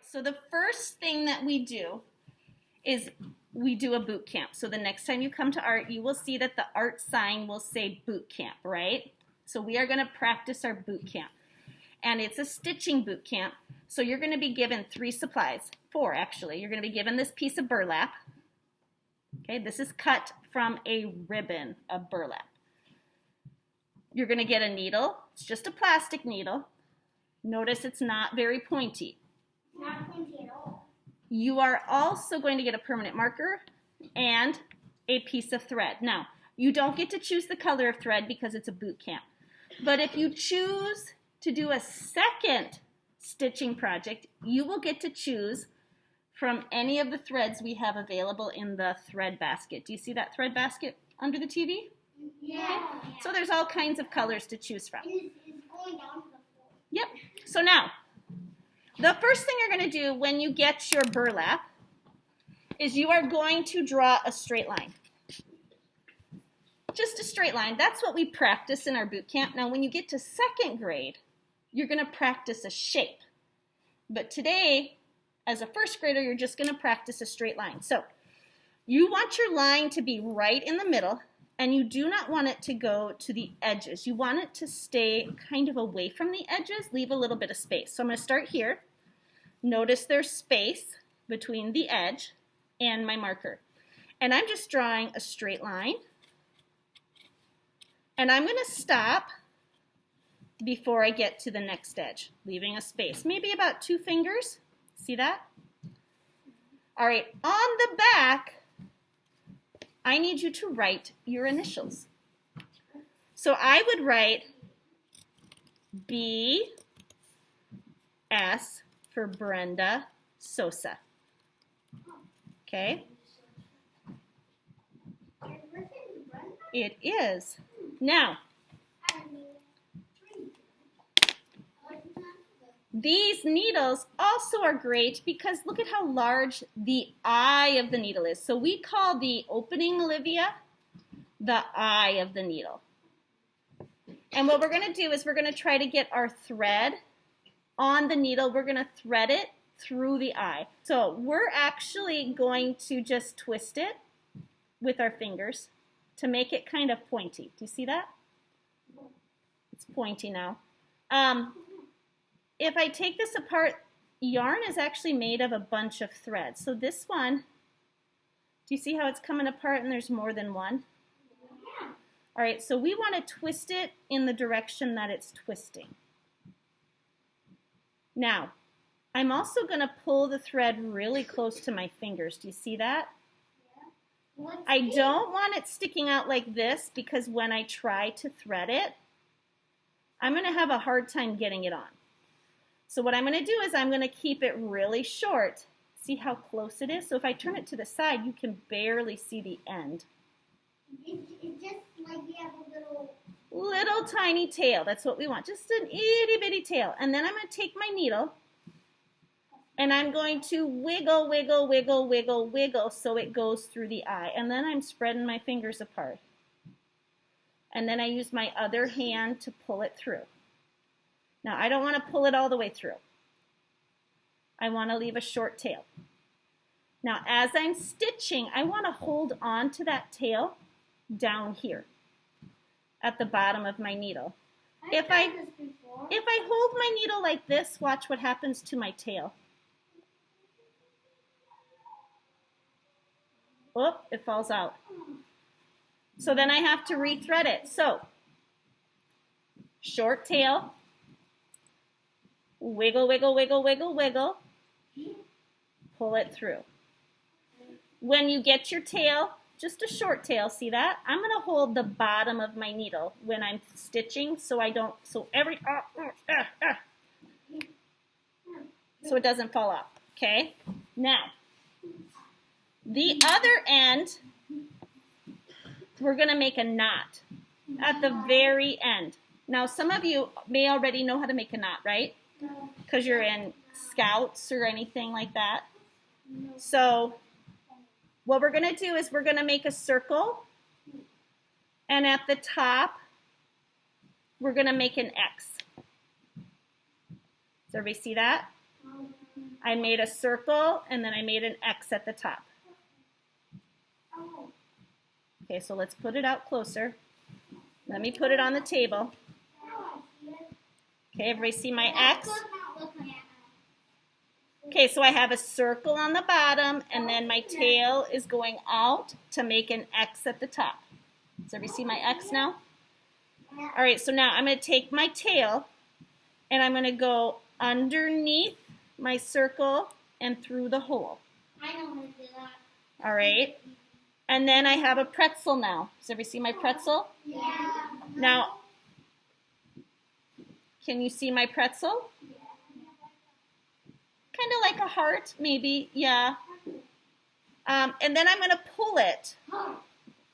So the first thing that we do is we do a boot camp. So the next time you come to art, you will see that the art sign will say boot camp, right? So we are going to practice our boot camp. And it's a stitching boot camp. So you're going to be given 3 supplies, 4 actually. You're going to be given this piece of burlap. Okay, this is cut from a ribbon of burlap. You're going to get a needle. It's just a plastic needle. Notice it's not very pointy. Not pointy at all. You are also going to get a permanent marker and a piece of thread. Now, you don't get to choose the color of thread because it's a boot camp. But if you choose to do a second stitching project, you will get to choose from any of the threads we have available in the thread basket. Do you see that thread basket under the TV? Yeah. Okay. So there's all kinds of colors to choose from. It's going down to the floor. Yep. So now, the first thing you're going to do when you get your burlap is you are going to draw a straight line. Just a straight line. That's what we practice in our boot camp. Now, when you get to 2nd grade, you're going to practice a shape. But today, as a 1st grader, you're just going to practice a straight line. So you want your line to be right in the middle, and you do not want it to go to the edges. You want it to stay kind of away from the edges, leave a little bit of space. So I'm going to start here. Notice there's space between the edge and my marker. And I'm just drawing a straight line. And I'm going to stop before I get to the next edge, leaving a space, maybe about 2 fingers. See that? All right, on the back, I need you to write your initials. So I would write B, S for Brenda Sosa. Okay? It is. Now, these needles also are great because look at how large the eye of the needle is. So we call the opening, Olivia, the eye of the needle. And what we're going to do is we're going to try to get our thread on the needle. We're going to thread it through the eye. So we're actually going to just twist it with our fingers to make it kind of pointy. Do you see that? It's pointy now. If I take this apart, yarn is actually made of a bunch of threads. So this one, do you see how it's coming apart and there's more than one? All right, so we want to twist it in the direction that it's twisting. Now, I'm also going to pull the thread really close to my fingers. Do you see that? I don't want it sticking out like this because when I try to thread it, I'm going to have a hard time getting it on. So what I'm going to do is I'm going to keep it really short. See how close it is? So if I turn it to the side, you can barely see the end. It's just like you have a little tiny tail. That's what we want. Just an itty bitty tail. And then I'm going to take my needle and I'm going to wiggle, wiggle, wiggle, wiggle, wiggle so it goes through the eye. And then I'm spreading my fingers apart. And then I use my other hand to pull it through. Now, I don't want to pull it all the way through. I want to leave a short tail. Now, as I'm stitching, I want to hold on to that tail down here at the bottom of my needle. If I hold my needle like this, watch what happens to my tail. Oh, it falls out. So then I have to rethread it. So, short tail. Wiggle, wiggle, wiggle, wiggle, wiggle. Pull it through. When you get your tail, just a short tail, see that? I'm going to hold the bottom of my needle when I'm stitching so it doesn't fall off. Okay? Now, the other end, we're going to make a knot at the very end. Now, some of you may already know how to make a knot, right? Because you're in Scouts or anything like that. So what we're going to do is we're going to make a circle. And at the top, we're going to make an X. Does everybody see that? I made a circle, and then I made an X at the top. Okay, so let's put it out closer. Let me put it on the table. Okay, everybody see my X? Okay, so I have a circle on the bottom, and then my tail is going out to make an X at the top. Does everybody see my X now? All right, so now I'm going to take my tail, and I'm going to go underneath my circle and through the hole. I know how to do that. All right. And then I have a pretzel now. Does everybody see my pretzel? Yeah. Now, can you see my pretzel? Kind of like a heart, maybe. Yeah. And then I'm going to pull it,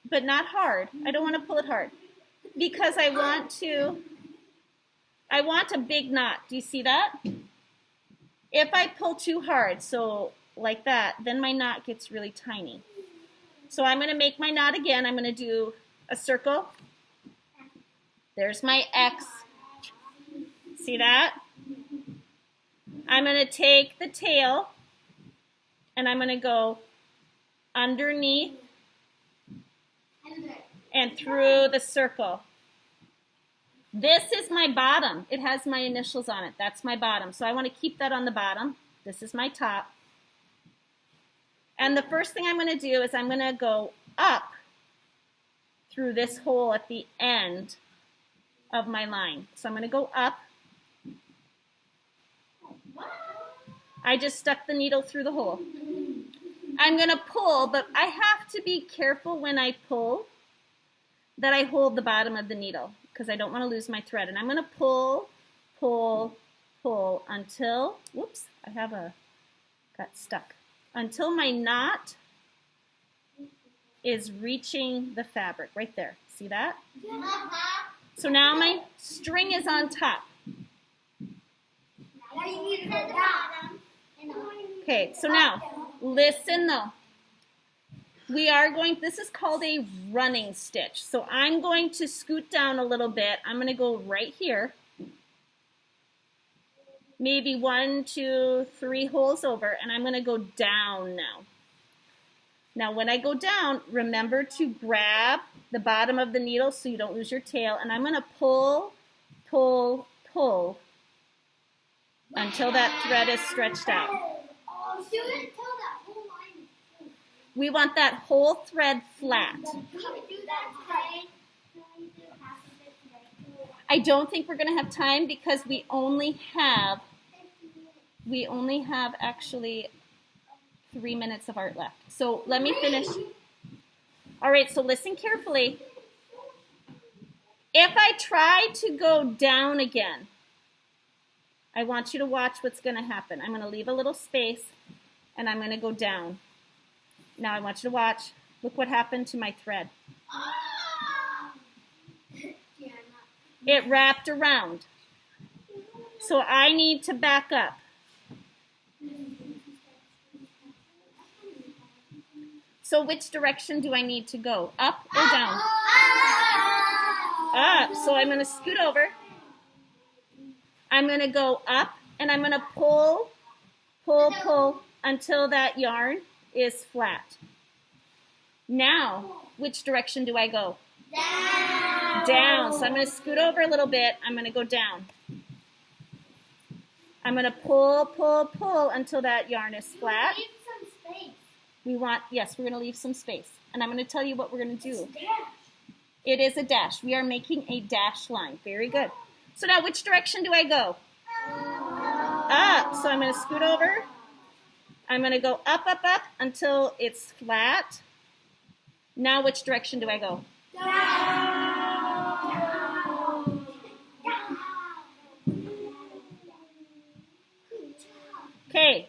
but not hard. I don't want to pull it hard because I want a big knot. Do you see that? If I pull too hard, so like that, then my knot gets really tiny. So I'm going to make my knot again. I'm going to do a circle. There's my X. See that? I'm going to take the tail and I'm going to go underneath and through the circle. This is my bottom. It has my initials on it. That's my bottom. So I want to keep that on the bottom. This is my top. And the first thing I'm going to do is I'm going to go up through this hole at the end of my line. So I'm going to go up. I just stuck the needle through the hole. I'm going to pull, but I have to be careful when I pull that I hold the bottom of the needle because I don't want to lose my thread. And I'm going to pull, pull, pull until, whoops, got stuck. Until my knot is reaching the fabric right there. See that? So now my string is on top. Now you need to go down. Okay, so now, listen though. This is called a running stitch. So I'm going to scoot down a little bit. I'm going to go right here. Maybe 1, 2, 3 holes over, and I'm going to go down now. Now when I go down, remember to grab the bottom of the needle so you don't lose your tail, and I'm going to pull, pull, pull until that thread is stretched out. Oh, do it until that whole line is full. We want that whole thread flat. Can we do that today? Can we do half of it today? I don't think we're going to have time because we only have actually 3 minutes of art left. So let me finish. All right, so listen carefully. If I try to go down again, I want you to watch what's going to happen. I'm going to leave a little space and I'm going to go down. Now I want you to watch. Look what happened to my thread. It wrapped around. So I need to back up. So which direction do I need to go? Up or down? Up. So I'm going to scoot over. I'm going to go up and I'm going to pull, pull, pull until that yarn is flat. Now, which direction do I go? Down. Down. So I'm going to scoot over a little bit. I'm going to go down. I'm going to pull, pull, pull until that yarn is flat. Leave some space. Yes, we're going to leave some space. And I'm going to tell you what we're going to do. It's a dash. It is a dash. We are making a dash line. Very good. So now which direction do I go? Up. So I'm going to scoot over. I'm going to go up, up, up until it's flat. Now which direction do I go? Okay.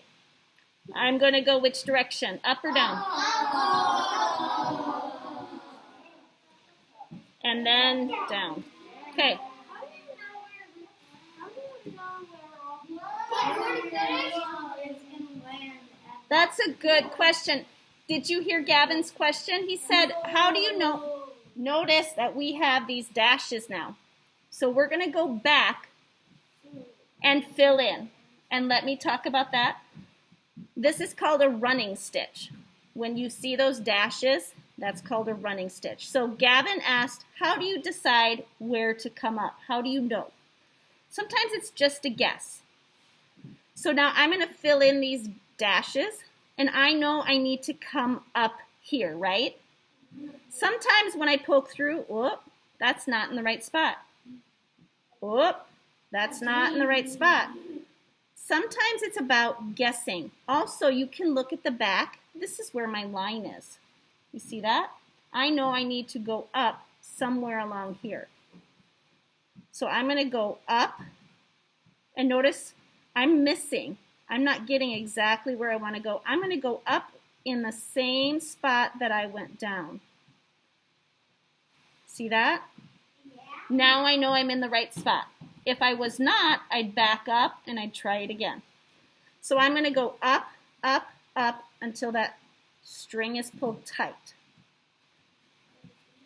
I'm going to go which direction? Up or down? And then down. Okay. That's a good question. Did you hear Gavin's question? He said, how do you notice that we have these dashes now? So we're going to go back and fill in. And let me talk about that. This is called a running stitch. When you see those dashes, that's called a running stitch. So Gavin asked, how do you decide where to come up? How do you know? Sometimes it's just a guess. So now I'm going to fill in these dashes, and I know I need to come up here, right? Sometimes when I poke through, whoop, that's not in the right spot. Whoop, that's not in the right spot. Sometimes it's about guessing. Also, you can look at the back. This is where my line is. You see that? I know I need to go up somewhere along here. So I'm going to go up, and notice I'm missing. I'm not getting exactly where I want to go. I'm going to go up in the same spot that I went down. See that? Yeah. Now I know I'm in the right spot. If I was not, I'd back up and I'd try it again. So I'm going to go up, up, up until that string is pulled tight.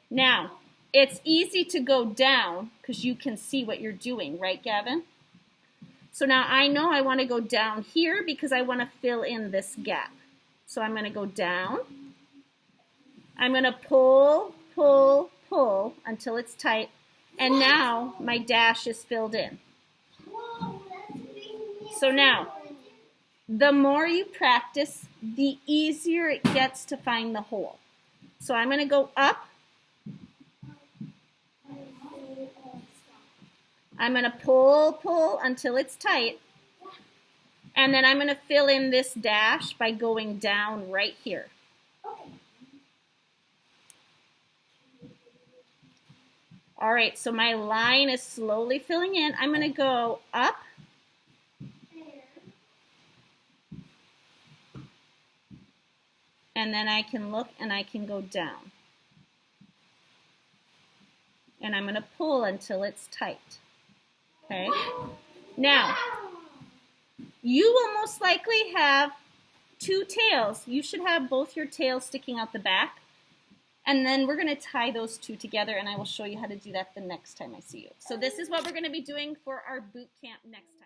Now, it's easy to go down because you can see what you're doing, right, Gavin? So now I know I want to go down here because I want to fill in this gap. So I'm going to go down. I'm going to pull, pull, pull until it's tight. And now my dash is filled in. So now, the more you practice, the easier it gets to find the hole. So I'm going to go up. I'm going to pull, pull until it's tight. And then I'm going to fill in this dash by going down right here. All right, so my line is slowly filling in. I'm going to go up. And then I can look and I can go down. And I'm going to pull until it's tight. Okay? Now, you will most likely have two tails. You should have both your tails sticking out the back. And then we're going to tie those two together, and I will show you how to do that the next time I see you. So this is what we're going to be doing for our boot camp next time.